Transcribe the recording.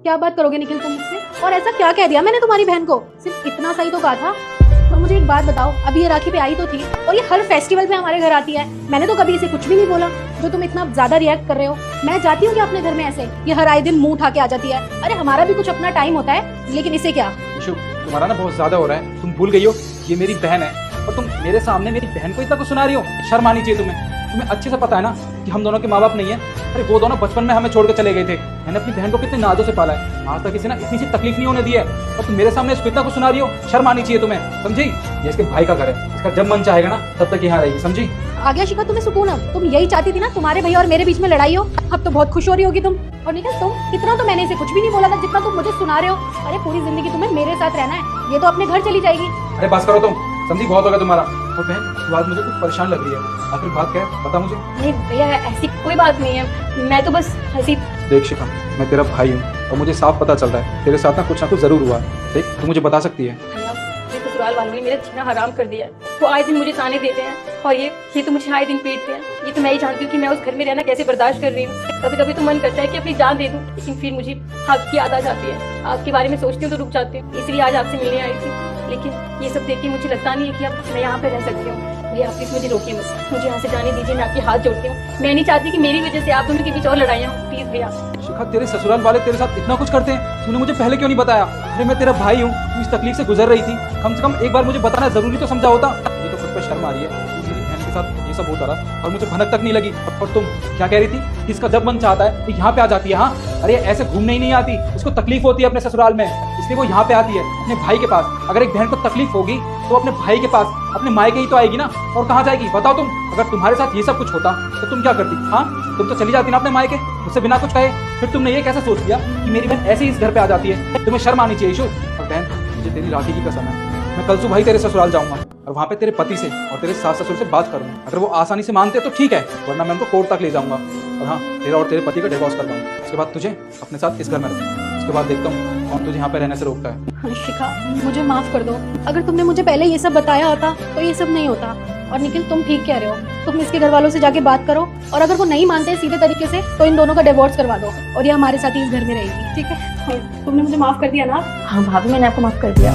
क्या बात करोगे निखिल तुम मुझसे? और ऐसा क्या कह दिया मैंने तुम्हारी बहन को? सिर्फ इतना सही तो कहा था। और मुझे एक बात बताओ, अभी ये राखी पे आई तो थी और ये हर फेस्टिवल पे हमारे घर आती है, मैंने तो कभी इसे कुछ भी नहीं बोला, जो तुम इतना ज्यादा रिएक्ट कर रहे हो। मैं जाती हूँ क्या अपने घर में ऐसे? ये हर आए दिन मुंह उठा के आ जाती है। अरे हमारा भी कुछ अपना टाइम होता है, लेकिन इसे क्या? ईशु, तुम्हारा ना बहुत ज्यादा हो रहा है। तुम भूल गई हो ये मेरी बहन है और तुम मेरे सामने मेरी बहन को इतना कुछ सुना रही हो। शर्म आनी चाहिए तुम्हें। तुम्हें अच्छे से पता है ना कि हम दोनों के माँ बाप नहीं है। अरे वो दोनों बचपन में हमें छोड़ के चले गए थे। मैंने अपनी बहन को कितने नाजों से पाला है, आज तक इसे ना इतनी सी तकलीफ नहीं होने दी है, और तुम मेरे सामने इसको इतना कुछ सुना रही हो। शर्म आनी चाहिए तुम्हें, समझी? ये इसके भाई का घर है, इसका जब मन चाहेगा ना तब तक यहाँ रहेगी, समझी? आ गया शिखा तुम्हें सुकून? अब तुम यही चाहती थी ना तुम्हारे भैया और मेरे बीच में लड़ाई हो। अब तो बहुत खुश हो रही होगी तुम। और निखिल तुम इतना तो मैंने इसे कुछ भी नहीं बोला था जितना तुम मुझे सुना रहे हो। अरे पूरी जिंदगी तुम्हें मेरे साथ रहना है, ये तो अपने घर चली जाएगी। अरे बस करो तुम, समझी? बहुत हो गया तुम्हारा। और बहन तू आज मुझे कुछ परेशान लग रही है, आखिर बात क्या है बता मुझे। नहीं भैया ऐसी कोई बात नहीं है, मैं तो बस हंसी। देख शिखा, मैं तेरा भाई हूँ और मुझे साफ पता चल रहा है तेरे साथ ना कुछ जरूर हुआ है। देख तू मुझे बता सकती है। भैया मेरे ससुराल वालों ने मेरा जीना हराम कर दिया है। वो आए दिन मुझे ताने देते हैं और ये तो मुझे आए दिन पीटते हैं। ये तो मैं ही जानती हूँ कि मैं उस घर में रहना कैसे बर्दाश्त कर रही हूँ। कभी कभी तो मन करता है कि अपनी जान दे दूँ, लेकिन फिर मुझे आपकी याद आ जाती है। आपके बारे में सोचती हूँ तो रुक जाती हूँ, इसलिए आज आपसे मिलने आई थी। लेकिन ये सब देख के मुझे लगता नहीं है कि अब मैं यहाँ पे रह सकती हूँ। भैया आप प्लीज मुझे रोकिए मत, मुझे यहाँ से जाने दीजिए, मैं आपके हाथ जोड़ती हूँ। मैं नहीं चाहती कि मेरी वजह से आप दोनों के बीच और लड़ाइयाँ हो, प्लीज भैया। शिखा तेरे ससुराल वाले तेरे साथ इतना कुछ करते हैं, तूने मुझे पहले क्यों नहीं बताया? अरे मैं तेरा भाई हूँ, तू इस तकलीफ से गुजर रही थी, कम से कम एक बार मुझे बताना जरूरी तो समझा होता। ये तो खुद पे शर्म आ रही है, मेरी बहन के साथ ये सब होता रहा और मुझे भनक तक नहीं लगी। और तुम क्या कह रही थी? इसका जब मन चाहता है तो यहाँ पे आ जाती है। हाँ अरे ऐसे घूमने ही नहीं आती, इसको तकलीफ होती है अपने ससुराल में, इसलिए वो यहाँ पे आती है अपने भाई के पास। अगर एक बहन को तकलीफ होगी तो अपने भाई के पास, अपने मायके ही तो आएगी ना, और कहाँ जाएगी बताओ तुम? अगर तुम्हारे साथ ये सब कुछ होता तो तुम क्या करती? हाँ तुम तो चली जाती ना अपने मायके मुझसे बिना कुछ कहे। फिर तुमने ये कैसे सोच लिया कि मेरी बहन ऐसे ही इस घर पे आ जाती है? तुम्हें शर्म आनी चाहिए ईशु। और बहन मुझे तेरी राखी की कसम है, मैं कल सुबह ही तेरे ससुराल जाऊंगा और वहाँ पे तेरे पति से और तेरे सास ससुर से बात करूंगा। अगर वो आसानी से मानते तो ठीक है, वरना मैं उनको कोर्ट तक ले जाऊंगा और हाँ तेरा और तेरे पति का डिवोर्स कर दूंगा। उसके बाद तुझे अपने साथ इस घर में रखूंगा। उसके बाद देखता हूँ कौन तुझे यहाँ पे रहने से रोकता है। हाँ शिखा मुझे माफ कर दो, अगर तुमने मुझे पहले ये सब बताया होता तो ये सब नहीं होता। और निखिल तुम ठीक कह रहे हो, तुम इसके घर वालों से जाके बात करो, और अगर वो नहीं मानते सीधे तरीके से तो इन दोनों का डिवोर्स करवा दो और ये हमारे साथ ही इस घर में रहेगी, ठीक है? तुमने मुझे माफ कर दिया ना? हाँ भाभी मैंने आपको माफ कर दिया।